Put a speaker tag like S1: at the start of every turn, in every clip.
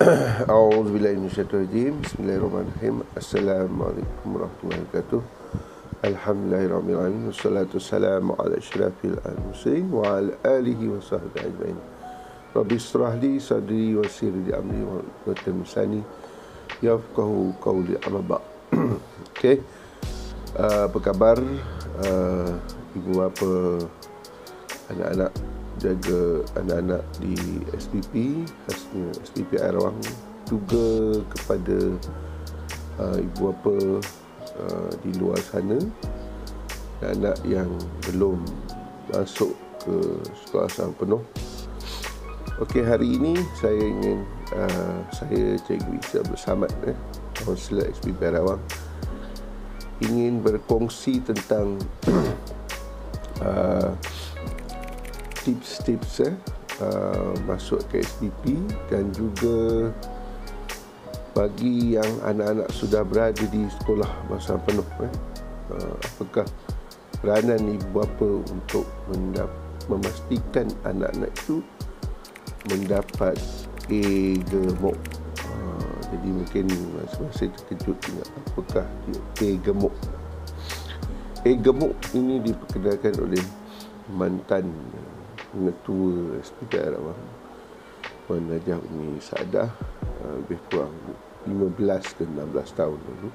S1: A'udzubillahi minasyaitonirrajim. Bismillahirrahmanirrahim. Assalamualaikum warahmatullahi wabarakatuh. Alhamdulillahirabbil alamin wassalatu wassalamu ala asyrafil mursalin wa ala alihi wa sahbihi ajmain. Rabbi israh li sadri wa yassir li amri wa hlul lisani yafqahu qawli amma ba'd. Okey. Apa khabar ibu bapa, anak-anak, jaga anak-anak di SPP, khasnya SPP Arawang, juga kepada ibu bapa di luar sana, anak yang belum masuk ke sekolah asrama penuh. Okey, hari ini saya ingin saya Cikgu Isa Abdul Samad, kaunselor SPP Arawang, ingin berkongsi tentang tips-tips masuk ke SPP, dan juga bagi yang anak-anak sudah berada di sekolah masa penuh, apakah peranan ibu bapa untuk memastikan anak-anak itu mendapat A gemuk. Jadi mungkin masa-masa terkejut ingat apakah A gemuk. A gemuk ini diperkenalkan oleh mantan Ketua SPP Arawang, Puan Najah Umi Saadah, lebih kurang 15 ke 16 tahun lalu.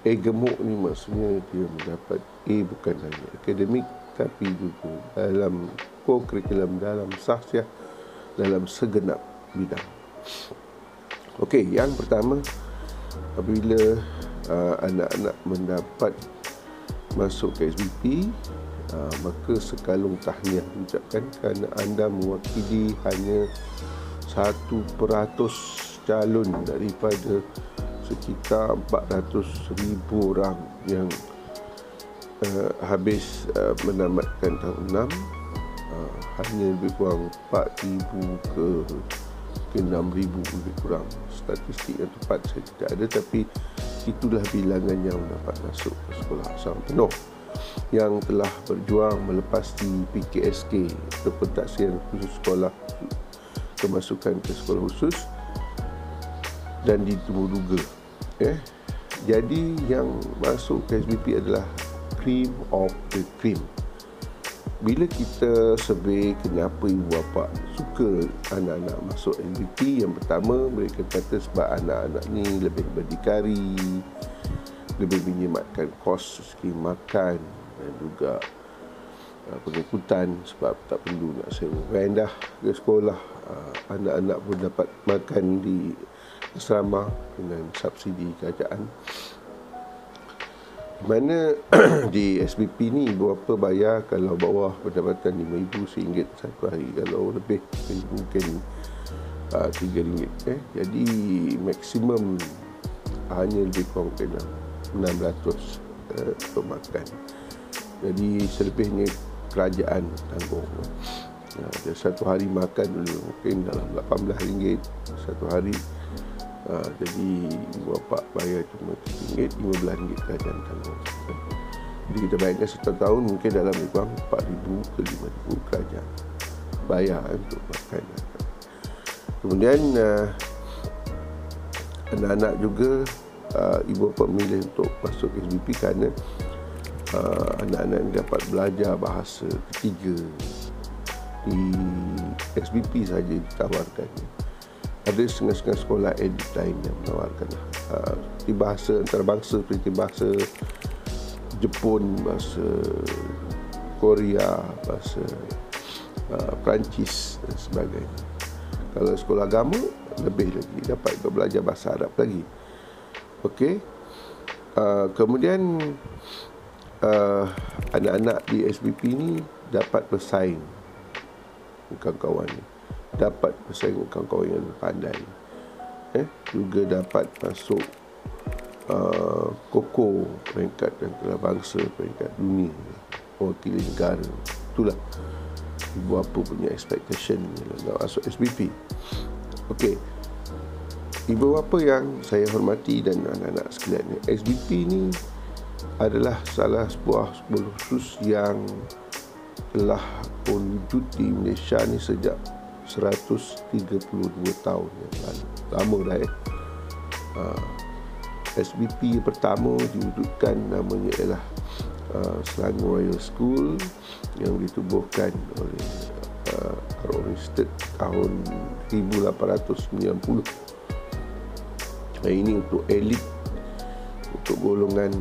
S1: A gemuk ni maksudnya dia mendapat A bukan hanya akademik, tapi juga dalam co-curriculum, dalam sahsiah, dalam segenap bidang. Okey, yang pertama, apabila anak-anak mendapat masuk ke SPP, maka sekalung tahniah diucapkan kerana anda mewakili hanya 1% calon daripada sekitar 400,000 orang yang habis menamatkan tahun 6. Hanya lebih kurang 4,000 ke 6,000 lebih kurang. Statistik yang tepat saya tidak ada, tapi itulah bilangan yang dapat masuk ke sekolah asrama penuh, yang telah berjuang melepasi PKSK, Kepentasyan Khusus Sekolah, kemasukan ke sekolah khusus, dan ditunggu-duga. Jadi yang masuk ke SPP adalah cream of the cream. Bila kita survey kenapa ibu bapa suka anak-anak masuk SPP, yang pertama mereka kata sebab anak-anak ni lebih berdikari, lebih menyematkan kos skim makan, dan juga pengikutan, sebab tak perlu nak sewa rendah ke sekolah. Anak-anak pun dapat makan di asrama dengan subsidi kerajaan, di mana di SPP ni ibu bapa bayar kalau bawah pendapatan RM5,000 satu hari, kalau lebih mungkin RM3. Jadi maksimum hanya lebih kurang RM600 untuk makan. Jadi selebihnya kerajaan tanggung. Satu hari makan dulu mungkin dalam RM18 satu hari. Jadi ibu bapa bayar cuma RM3, RM15 kerajaan tanggung. Jadi kita bayangkan satu tahun mungkin dalam lebih kurang RM4,000 ke RM5,000 kerajaan bayar untuk makan. Kemudian anak-anak juga ibu bapa memilih untuk masuk SPP kerana anak-anak yang dapat belajar bahasa ketiga di SPP saja ditawarkan. Ada setengah-setengah sekolah edit lain yang menawarkan di bahasa antarabangsa seperti bahasa Jepun, bahasa Korea, bahasa Perancis dan sebagainya. Kalau sekolah agama lebih lagi, dapat belajar bahasa Arab lagi. Okey. Kemudian anak-anak di SPP ni dapat bersaing dengan kawan-kawan, dapat bersaing dengan kawan-kawan yang lebih pandai, juga dapat masuk koko peringkat antarabangsa, peringkat dunia, mewakili negara. Itulah ibu bapa punya expectation nak masuk SPP. Okey, ibu bapa yang saya hormati dan anak-anak sekalian, SPP ni adalah salah sebuah sekolah khusus yang telah pun wujud di Malaysia ni sejak 132 tahun yang lalu. Lama dah SBP pertama diwujudkan, namanya ialah Selangor Royal School yang ditubuhkan oleh Royston tahun 1890. Ini untuk elit, untuk golongan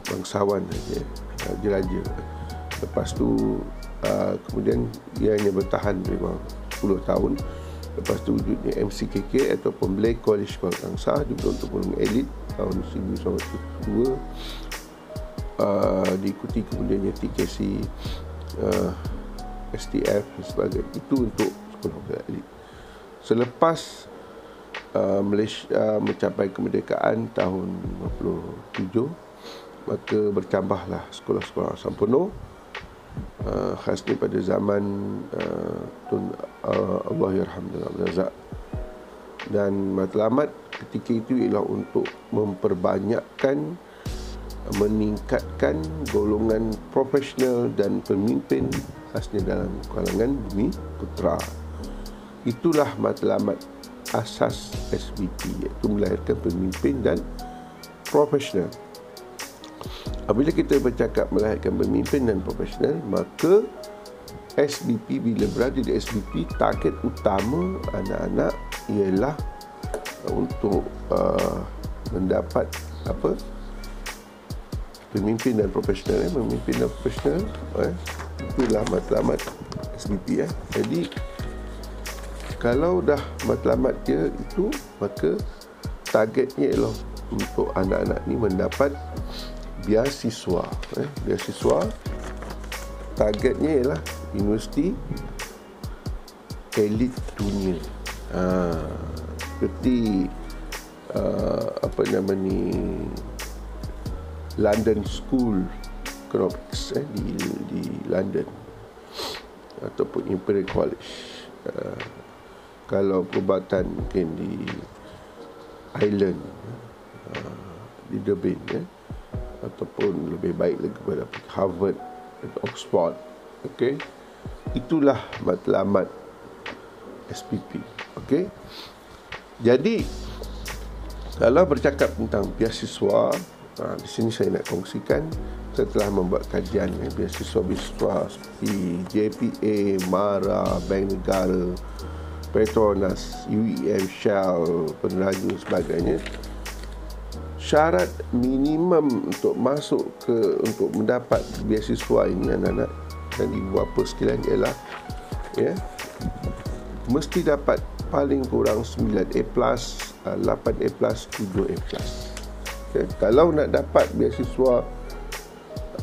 S1: bangsawan saja, raja-raja. Lepas tu kemudian ia hanya bertahan memang 10 tahun. Lepas tu wujudnya MCKK ataupun Black College Sekolah Kangsar, juga untuk golongan elit tahun 1902. Diikuti kemudiannya TKC, STF dan sebagainya. Itu untuk sekolah elit. Selepas Malaysia mencapai kemerdekaan tahun 57, maka bertambahlah sekolah-sekolah sempurna, khasnya pada zaman Tun Allahyarham dan Abdul Razak. Dan matlamat ketika itu ialah untuk memperbanyakkan, meningkatkan golongan profesional dan pemimpin, khasnya dalam kalangan bumi putera. Itulah matlamat asas SBP, iaitu melahirkan pemimpin dan profesional. Apabila kita bercakap melahirkan pemimpin dan profesional, maka SBP, bila berada di SBP, target utama anak-anak ialah untuk mendapat pemimpin dan profesional. Memimpin dan profesional, itulah matlamat SBP. Jadi kalau dah matlamat dia itu, maka targetnya ialah untuk anak-anak ni mendapat beasiswa. Beasiswa targetnya ialah universiti elit dunia. Seperti London School Economics di London, ataupun Imperial College. Kalau perubatan mungkin di Ireland, di Dublin, ataupun lebih baik lagi kepada Harvard atau Oxford. Okey, itulah matlamat SPP. Okey, jadi kalau bercakap tentang beasiswa, di sini saya nak kongsikan, saya telah membuat kajian beasiswa-beasiswa seperti JPA, MARA, Bank Negara, Petronas, UEM, Shell, Peneraju dan sebagainya. Syarat minimum untuk masuk untuk mendapat beasiswa ini, anak-anak dan ibu bapa sekalian, ialah mesti dapat paling kurang 9A+, 8A+, 7A+. Kalau nak dapat beasiswa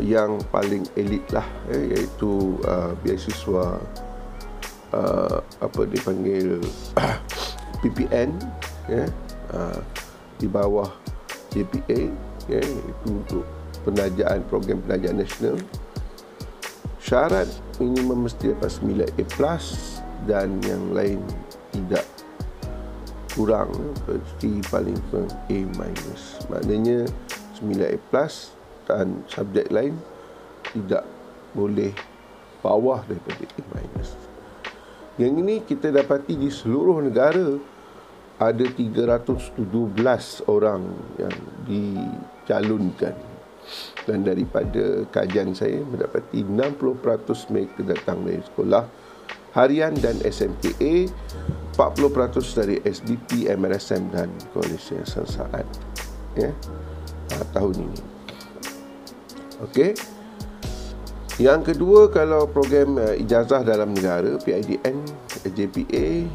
S1: yang paling elit lah, iaitu beasiswa dipanggil PPN, di bawah JPA, itu untuk program penajaan nasional. Syarat minimum mesti dapat 9A+, dan yang lain tidak kurang, mesti paling kurang A-. Maknanya 9A+, dan subjek lain tidak boleh bawah daripada A-. Yang ini kita dapati di seluruh negara ada 312 orang yang dicalonkan. Dan daripada kajian saya mendapati 60% mereka datang dari sekolah harian dan SMKA, 40% dari SBP, MRSM dan Koalisi Saat tahun ini. Okey. Yang kedua, kalau program ijazah dalam negara, PIDN, JPA,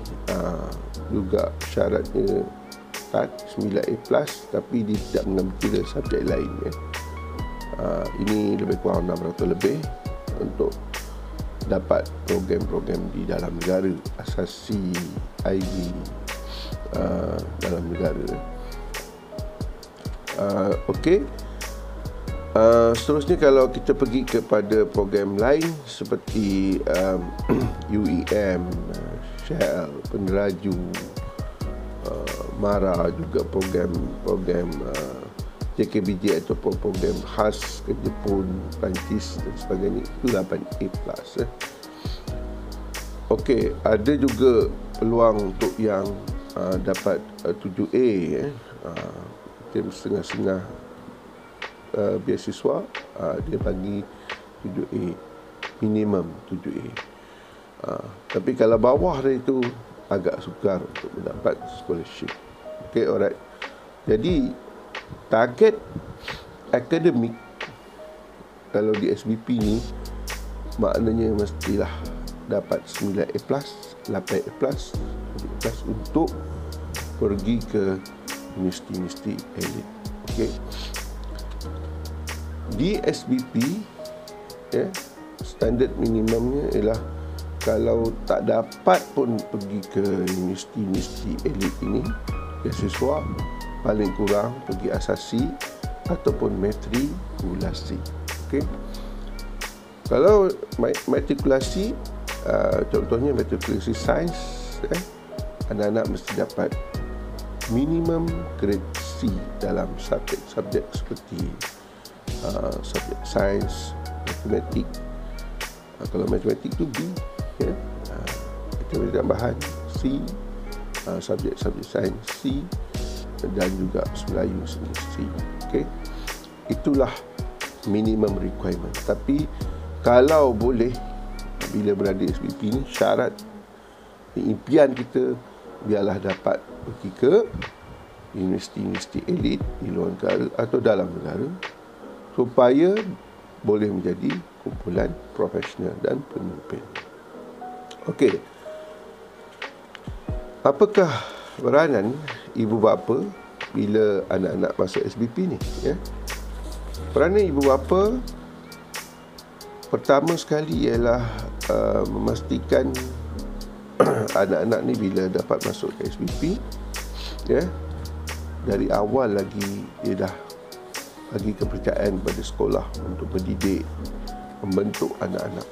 S1: juga syaratnya 9A+, tapi dia tidak mengambil subjek lain. Ini lebih kurang 600 lebih untuk dapat program-program di dalam negara, asasi IB dalam negara. Okey. Seterusnya, kalau kita pergi kepada program lain seperti UEM, Shell, Peneraju, MARA, juga program JKBJ ataupun program khas ke Jepun, Perancis dan sebagainya, itu 8A+. Okey, ada juga peluang untuk yang dapat 7A tim setengah-setengah beasiswa, dia bagi 7A, minimum 7A. Tapi kalau bawah dari itu agak sukar untuk mendapat scholarship. Okey, alright. Jadi target akademik kalau di SBP ni maknanya mestilah dapat 9A+, 8A+, untuk pergi ke universiti-universiti elit. Okey. Di SBP standard minimumnya ialah kalau tak dapat pun pergi ke universiti-universiti elit ini, beasiswa paling kurang pergi asasi ataupun matrikulasi. Okey. Kalau matrikulasi, contohnya matrikulasi sains, anak-anak mesti dapat minimum grade C dalam subjek-subjek seperti subjek sains, matematik. Kalau matematik tu B, matematik tambahan C, subjek-subjek sains C, dan juga Melayu sendiri C. Okay? Itulah minimum requirement. Tapi kalau boleh, bila berada di SBP ni, syarat impian kita biarlah dapat pergi ke universiti-universiti elit di luar negara atau dalam negara, supaya boleh menjadi kumpulan profesional dan pemimpin. Okey. Apakah peranan ibu bapa bila anak-anak masuk SBP ni? Peranan ibu bapa pertama sekali ialah memastikan anak-anak ni bila dapat masuk ke SBP, dari awal lagi dia dah bagi kepercayaan pada sekolah untuk mendidik, membentuk anak-anak.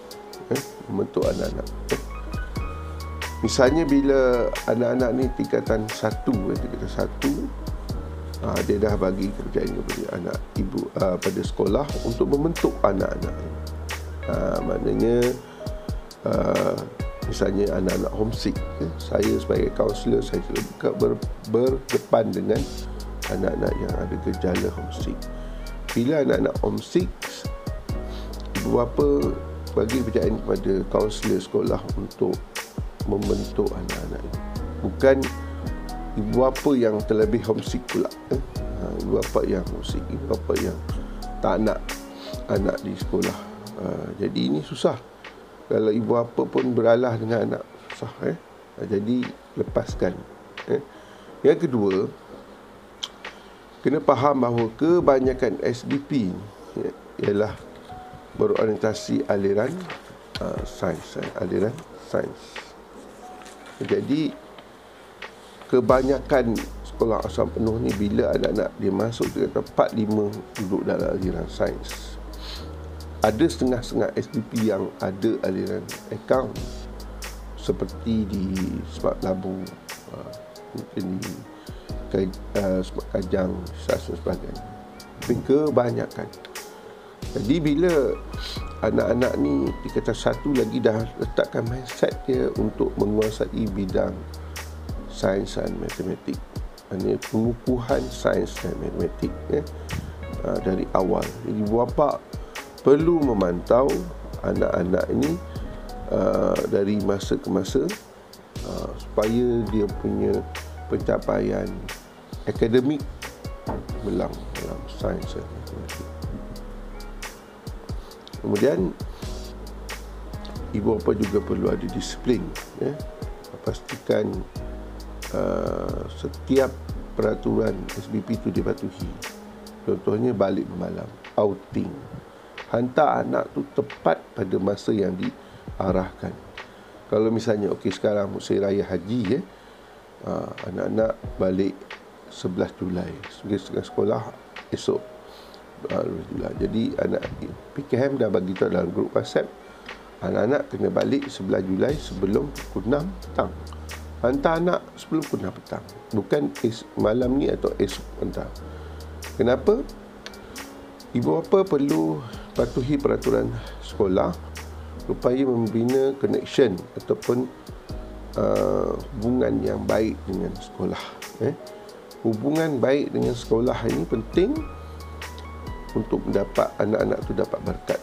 S1: Misalnya bila anak-anak ni tingkatan 1, dia dah bagi kepercayaan kepada anak ibu pada sekolah untuk membentuk anak-anak. Maknanya misalnya anak-anak homesick, saya sebagai kaunselor, saya berdepan dengan anak-anak yang ada gejala homesick. Bila anak-anak homesick, ibu bapa bagi kepercayaan kepada kaunselor sekolah untuk membentuk anak-anak ini. Bukan ibu bapa yang terlebih homesick pula. Ibu bapa yang homesick, ibu bapa yang tak nak anak di sekolah. Jadi ini susah. Kalau ibu bapa pun beralah dengan anak, susah. Jadi lepaskan. Yang kedua, kena faham bahawa kebanyakan SBP ialah berorientasi aliran sains. Jadi kebanyakan sekolah asam penuh ni, bila anak-anak dia masuk dia kata 4-5 duduk dalam aliran sains. Ada setengah-setengah SBP yang ada aliran akaun, seperti di Semak Labu, mungkin di Semak Kajang, dan sebagainya. Tapi kebanyakan. Jadi bila anak-anak ni tingkatan 1 lagi dah letakkan mindset dia untuk menguasai bidang sains dan matematik, pengukuhan sains dan matematik dari awal. Jadi bapa perlu memantau anak-anak ini dari masa ke masa, supaya dia punya pencapaian akademik dalam sains dan matematik. Kemudian ibu bapa juga perlu ada disiplin, pastikan setiap peraturan SBP itu dipatuhi. Contohnya balik bermalam, outing, hantar anak tu tepat pada masa yang diarahkan. Kalau misalnya sekarang musim raya haji, anak-anak balik 11 Julai, setengah sekolah esok 12 Julai. Jadi anak PKM dah bagi tahu dalam grup WhatsApp, anak-anak kena balik 11 Julai sebelum pukul 6 petang. Hantar anak sebelum pukul 6 petang, bukan malam ni atau esok hantar. Kenapa? Ibu bapa perlu patuhi peraturan sekolah supaya membina connection ataupun hubungan yang baik dengan sekolah. Hubungan baik dengan sekolah ini penting untuk mendapat anak-anak tu dapat berkat.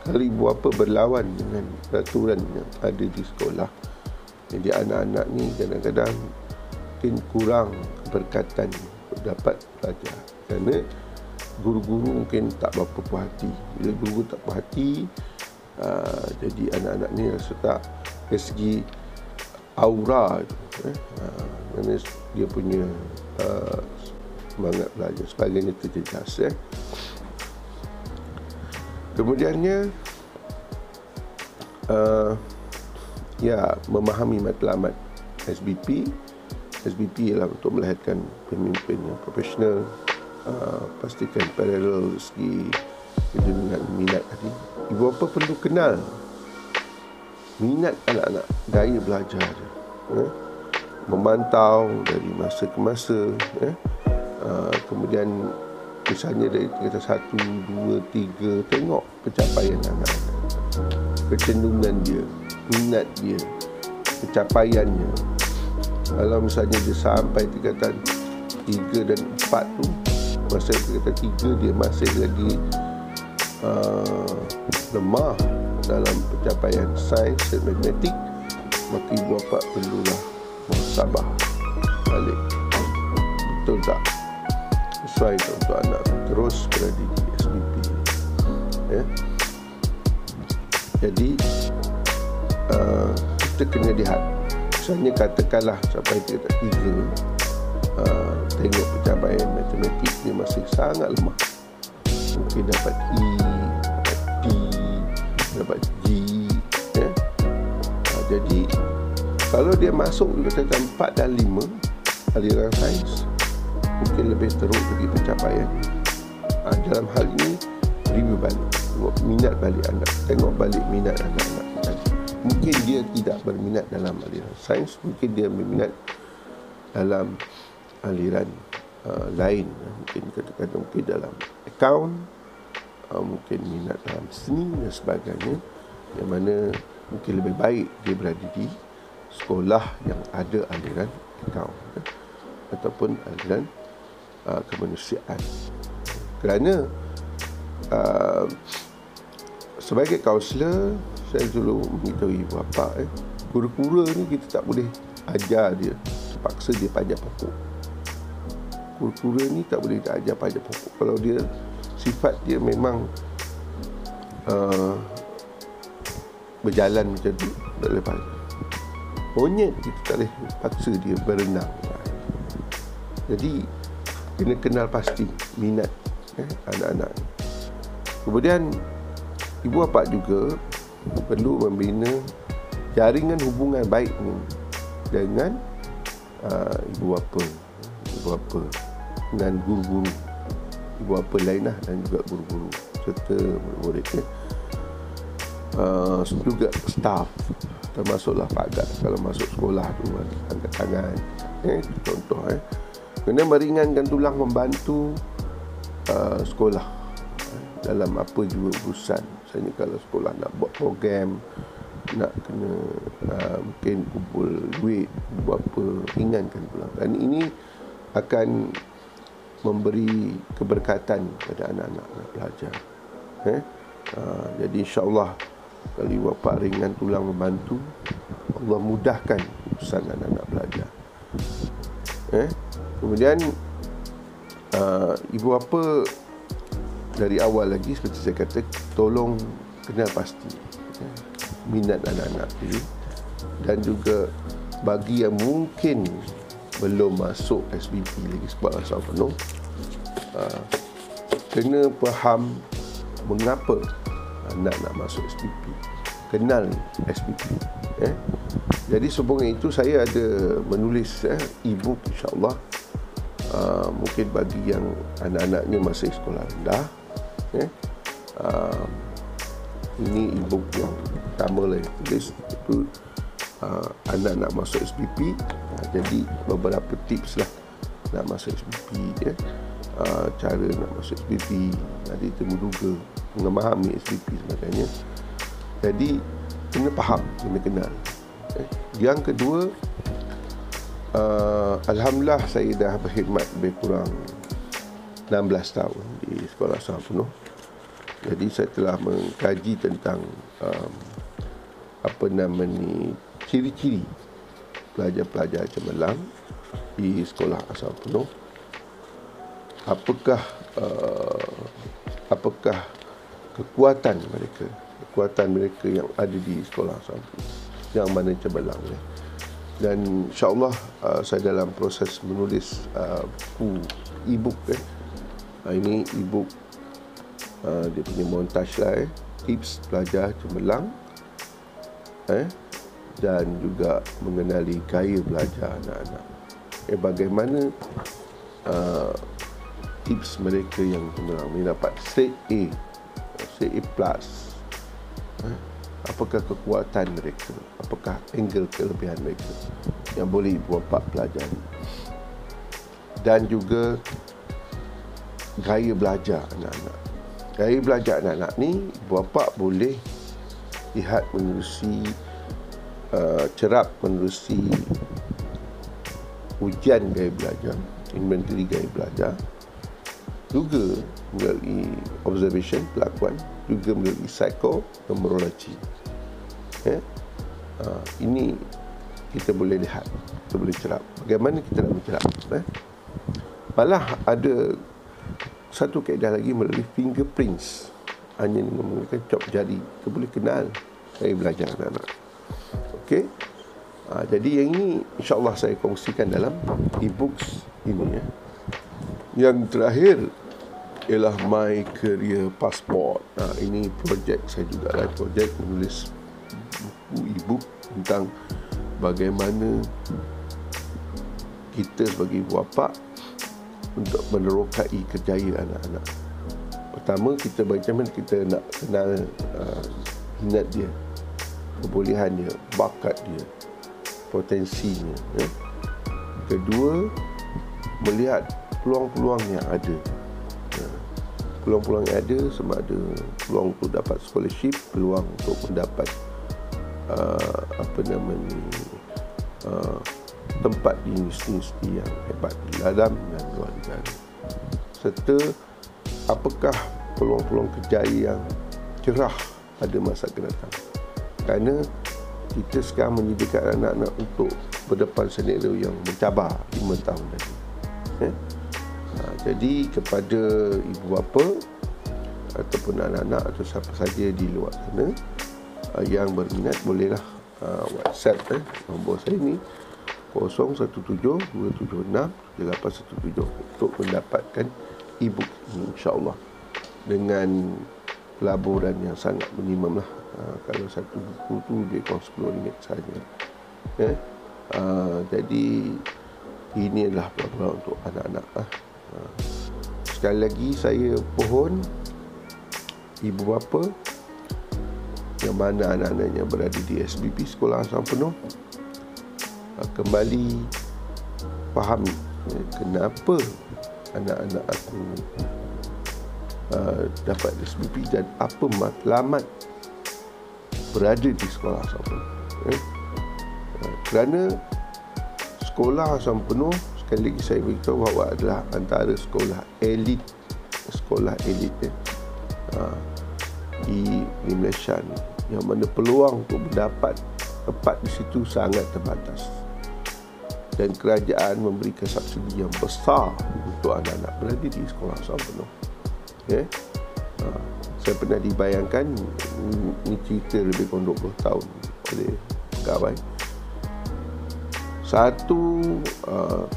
S1: Kalau ibu bapa berlawan dengan peraturan yang ada di sekolah, jadi anak-anak ni kadang-kadang mungkin kurang keberkatan untuk dapat belajar, kerana guru-guru mungkin tak berapa puas hati. Bila guru tak puas hati, jadi anak-anak ni rasa tak, dari segi aura tu, mana dia punya semangat belajar sebagainya terjejas. Kemudiannya memahami matlamat SBP. SBP ialah untuk melahirkan pemimpin yang profesional. Pastikan paralel segi dengan minat tadi. Ibu bapa perlu kenal minat anak-anak, gaya belajar dia. Memantau dari masa ke masa. Kemudian misalnya dari tingkatan 1, 2, 3, tengok pencapaian anak-anak, kecenderungan dia, minat dia, pencapaiannya. Kalau misalnya dia sampai tingkatan 3 dan 4 tu, masa tingkatan 3 dia masih lagi lemah dalam pencapaian sains dan matematik, maka ibu bapa perlulah muhasabah balik. Betul tak? Sesuai untuk anak terus berada di SBP. Jadi kita kena lihat, misalnya katakanlah sampai tingkatan 3, tengok pencapaian matematik dia masih sangat lemah, mungkin dapat E, dapat D, dapat G. Jadi kalau dia masuk di tingkatan 4 dan 5 aliran sains, mungkin lebih teruk lagi pencapaian. Dalam hal ini, review balik, tengok minat balik anak, tengok balik minat anak-anak tadi. Mungkin dia tidak berminat dalam aliran sains, mungkin dia berminat dalam aliran lain. Mungkin katakan mungkin dalam akaun, mungkin minat dalam seni dan sebagainya, yang mana mungkin lebih baik dia berada di sekolah yang ada aliran akaun ataupun aliran kemanusiaan. Kerana sebagai kaunselor, saya dulu beritahu ibu bapa, kura-kura ni kita tak boleh ajar dia, terpaksa dia panjat pokok. Kura-kura ni tak boleh kita ajar panjat pokok. Kalau dia sifat dia memang berjalan macam tu, tak boleh panjat. Monyet kita tak boleh paksa dia berenang. Jadi kena kenal pasti minat anak-anak. Kemudian ibu bapa juga perlu membina jaringan hubungan baik ni dengan ibu bapa dengan guru-guru, ibu bapa lain dan juga guru-guru serta murid-murid juga staff, termasuklah Pak Gad. Kalau masuk sekolah tu angkat tangan, contoh kena meringankan tulang, membantu sekolah dalam apa juga urusan. Misalnya kalau sekolah nak buat program, nak kena mungkin kumpul duit, buat apa, ringankan tulang. Dan ini akan memberi keberkatan pada anak-anak nak belajar. Jadi insya-Allah kalau ibu bapa ringan tulang membantu, Allah mudahkan urusan anak-anak belajar. Kemudian ibu bapa dari awal lagi, seperti saya kata, tolong kenal pasti minat anak-anak ini, dan juga bagi yang mungkin belum masuk SBP lagi sebab asal penuh, kena faham mengapa anak nak masuk SBP, kenal SBP. Jadi sebelum itu saya ada menulis e-book, insya-Allah, mungkin bagi yang anak-anaknya masih sekolah rendah. Ini e-book yang pertama lah yang tulis, itu anak nak masuk SBP. Jadi beberapa tips lah nak masuk SBP, cara nak masuk SBP, ada temu duga, memahami SBP sebagainya. Jadi kena faham, kena kenal. Yang kedua, alhamdulillah saya dah berkhidmat lebih kurang 16 tahun di sekolah asrama penuh. Jadi saya telah mengkaji tentang ciri-ciri pelajar-pelajar cemerlang di sekolah asrama penuh. Apakah kekuatan mereka yang ada di sekolah asrama penuh yang mana cemerlang, ya. Dan insyaAllah saya dalam proses menulis buku e-book, ini e-book dia punya montage lah, tips pelajar cemerlang, dan juga mengenali gaya belajar anak-anak, bagaimana tips mereka yang cemerlang ini dapat straight A plus. Apakah kekuatan mereka, apakah angle kelebihan mereka yang boleh ibu bapa pelajari, dan juga gaya belajar anak-anak. Gaya belajar anak-anak ni ibu bapa boleh lihat menerusi cerap menerusi ujian gaya belajar, inventory gaya belajar, juga melalui observation, pelakuan, juga melalui psychonumerology. Ini kita boleh lihat, kita boleh cerap. Bagaimana kita nak mencerap? Malah ada satu kaedah lagi melalui fingerprints, hanya dengan menggunakan cap jari kita boleh kenal gaya belajar anak-anak. Okey. Jadi yang ini insya-Allah saya kongsikan dalam e-books ini, ya. Yang terakhir ialah My Career Passport. Ini projek saya juga lah, projek menulis buku e-book tentang bagaimana kita sebagai ibu bapa untuk menerokai kerjaya anak-anak. Pertama, bagaimana kita nak kenal minat dia, kebolehan dia, bakat dia, potensinya, ya. Kedua, melihat peluang-peluang yang ada. Peluang-peluang yang ada, sama ada peluang untuk dapat scholarship, peluang untuk mendapat tempat di universiti yang hebat di dalam dan luar negara, serta apakah peluang-peluang kerjaya yang cerah pada masa akan datang. Kerana kita sekarang menyediakan anak-anak untuk berdepan senario yang mencabar 5 tahun lagi. Jadi kepada ibu bapa ataupun anak-anak atau siapa saja di luar sana yang berminat, bolehlah WhatsApp nombor saya ni 0172763817 untuk mendapatkan e-book ini, insya-Allah, dengan pelaburan yang sangat minimum lah. Kalau satu buku tu dia kurang RM10 saja. Jadi ini adalah pelaburan untuk anak-anak. Sekali lagi saya pohon ibu bapa yang mana anak-anaknya berada di SBP Sekolah Asrama Penuh kembali fahami kenapa anak-anak aku dapat SBP dan apa matlamat berada di Sekolah Asrama Penuh. Kerana Sekolah Asrama Penuh, sekali lagi saya beritahu bahawa adalah antara sekolah elit di Malaysia ni, yang mana peluang untuk mendapat tempat di situ sangat terbatas, dan kerajaan memberikan subsidi yang besar untuk anak-anak berada di Sekolah Asrama Penuh. Saya pernah dibayangkan, ini cerita lebih kurang 20 tahun oleh pegawai, satu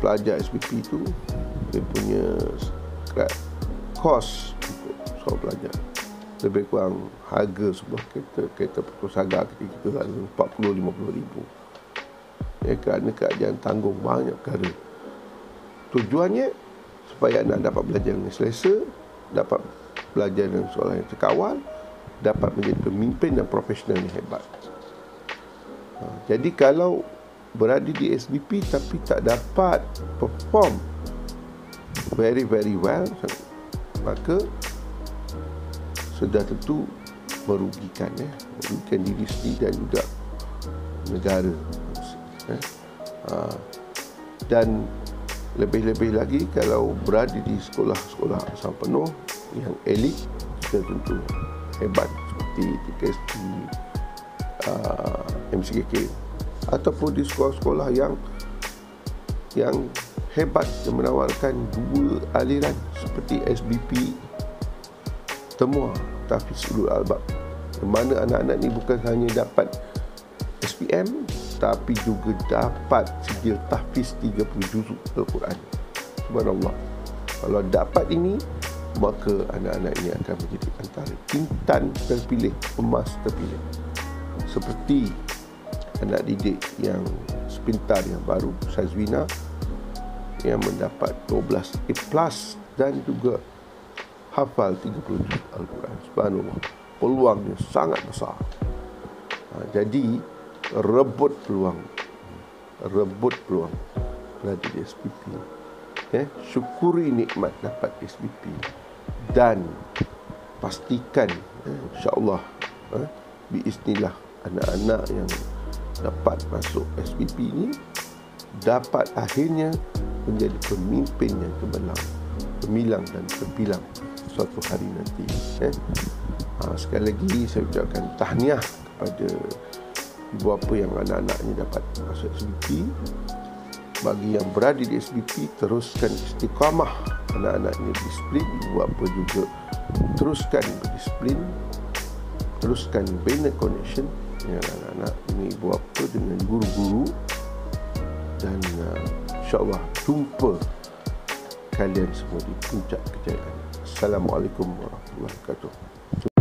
S1: pelajar SPP itu dia punya kos untuk seorang pelajar lebih kurang harga sebuah kereta putusagara ketika itu lalu 40-50 ribu. Kerana kerajaan tanggung banyak perkara. Tujuannya supaya anak dapat belajar dengan selesa, dapat belajar dengan sekolah yang terkawal, dapat menjadi pemimpin dan profesional yang hebat. Jadi kalau berada di SBP tapi tak dapat perform very well, maka sudah tentu merugikan diri sendiri dan juga negara. Dan lebih-lebih lagi kalau berada di sekolah-sekolah asam penuh yang elit, kita tentu hebat seperti TKST, MCKK, ataupun di sekolah-sekolah yang hebat yang menawarkan dua aliran seperti SBP Temua Tahfiz Ulul Albab, di mana anak-anak ni bukan hanya dapat SPM tapi juga dapat sijil tahfiz 30 juzuk Al-Quran. Subhanallah. Kalau dapat ini, maka anak-anak ini akan menjadi antara intan terpilih, emas terpilih. Seperti anak didik yang sepintar yang baru, Sazwina, yang mendapat 12 A+ dan juga hafal 30 juz Al-Quran. Subhanallah. Peluangnya sangat besar. Jadi rebut peluang berada di SPP. Syukuri nikmat dapat SPP dan pastikan insya-Allah biiznillah anak-anak yang dapat masuk SPP ini dapat akhirnya menjadi pemimpin yang gemilang dan terbilang suatu hari nanti. Sekali lagi saya ucapkan tahniah kepada ibu bapa yang anak-anaknya dapat masuk SPP. Bagi yang berada di SPP, teruskan istiqamah, anak-anaknya disiplin. Ibu bapa juga teruskan berdisiplin, teruskan bina connection dengan anak-anak, dengan ibu bapa, dengan guru-guru, dan insya-Allah jumpa kalian semua di puncak kejayaan. Assalamualaikum warahmatullahi wabarakatuh.